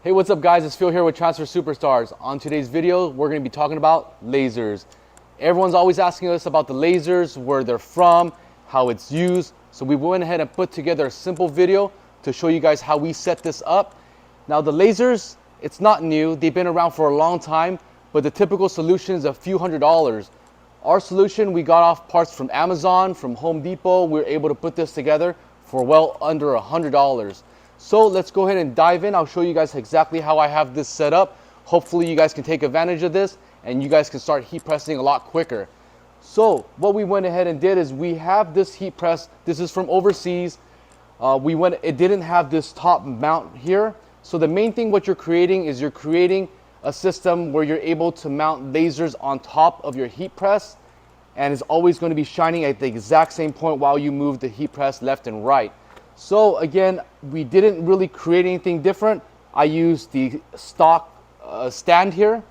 Hey, what's up guys? It's Phil here with Transfer Superstars. On today's video, we're going to be talking about lasers. Everyone's always asking us about the lasers, where they're from, how it's used. So we went ahead and put together a simple video to show you guys how we set this up. Now the lasers, it's not new. They've been around for a long time, but the typical solution is a few $100s. Our solution, we got off parts from Amazon, from Home Depot. We were able to put this together for well under $100. So let's go ahead and dive in. I'll show you guys exactly how I have this set up. Hopefully you guys can take advantage of this and you guys can start heat pressing a lot quicker. So what we went ahead and did is we have this heat press. This is from overseas. It didn't have this top mount here. So the main thing what you're creating is you're creating a system where you're able to mount lasers on top of your heat press, and it's always going to be shining at the exact same point while you move the heat press left and right. So again, we didn't really create anything different. I used the stock stand here.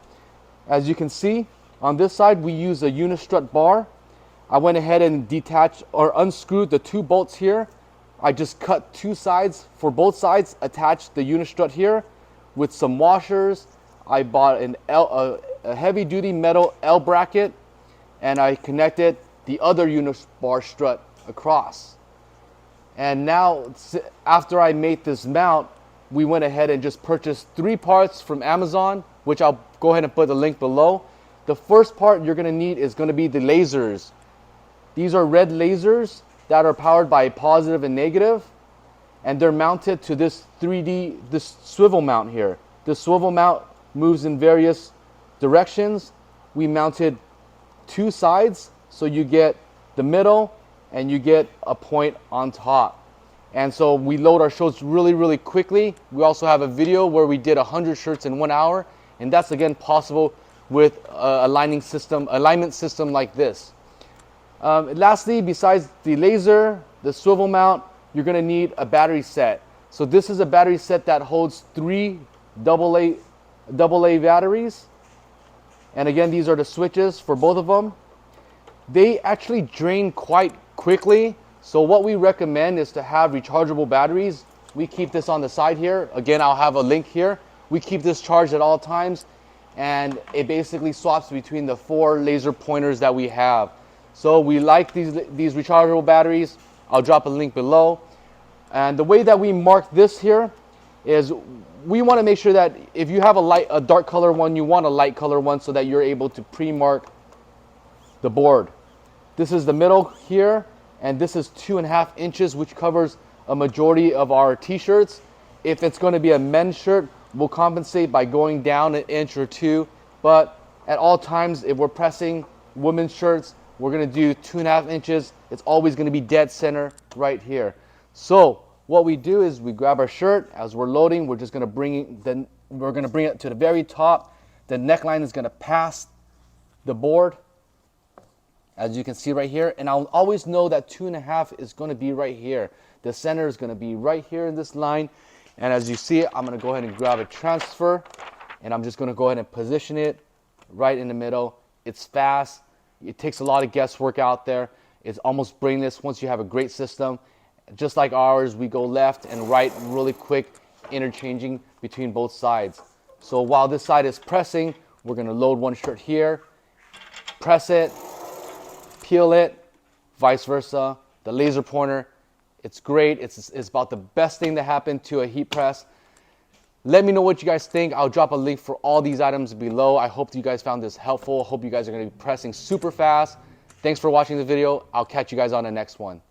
As you can see, on this side, we use a Unistrut bar. I went ahead and detached or unscrewed the two bolts here. I just cut two sides for both sides, attached the Unistrut here with some washers. I bought a heavy duty metal L bracket, and I connected the other Unibar strut across. And now, after I made this mount, we went ahead and just purchased 3 parts from Amazon, which I'll go ahead and put the link below. The first part you're going to need is going to be the lasers. These are red lasers that are powered by positive and negative, and they're mounted to this this swivel mount here. The swivel mount moves in various directions. We mounted 2 sides, so you get the middle and you get a point on top. And so we load our shirts really quickly. We also have a video where we did 100 shirts in 1 hour, and that's again possible with alignment system like this. Lastly, besides the laser, the swivel mount, you're gonna need a battery set. So this is a battery set that holds 3 AA batteries. And again, these are the switches for both of them. They actually drain quite quickly. So what we recommend is to have rechargeable batteries. We keep this on the side here. Again, I'll have a link here. We keep this charged at all times, and it basically swaps between the 4 laser pointers that we have. So we like these rechargeable batteries. I'll drop a link below. And the way that we mark this here is we want to make sure that if you have a dark color one, you want a light color one so that you're able to pre-mark the board. This is the middle here, and this is 2.5 inches, which covers a majority of our t-shirts. If it's going to be a men's shirt, we'll compensate by going down 1 inch or 2. But at all times, if we're pressing women's shirts, we're going to do 2.5 inches. It's always going to be dead center right here. So what we do is we grab our shirt. As we're loading, we're just going to bring it to the very top. The neckline is going to pass the board, as you can see right here, and I'll always know that 2.5 is going to be right here. The center is going to be right here in this line, and as you see, I'm going to go ahead and grab a transfer, and I'm just going to go ahead and position it right in the middle. It's fast. It takes a lot of guesswork out there. It's almost brainless once you have a great system. Just like ours, we go left and right really quick, interchanging between both sides. So while this side is pressing, we're going to load one shirt here, press it, peel it, vice versa. The laser pointer, it's great. It's about the best thing that happened to a heat press. Let me know what you guys think. I'll drop a link for all these items below. I hope you guys found this helpful. Hope you guys are going to be pressing super fast. Thanks for watching the video. I'll catch you guys on the next one.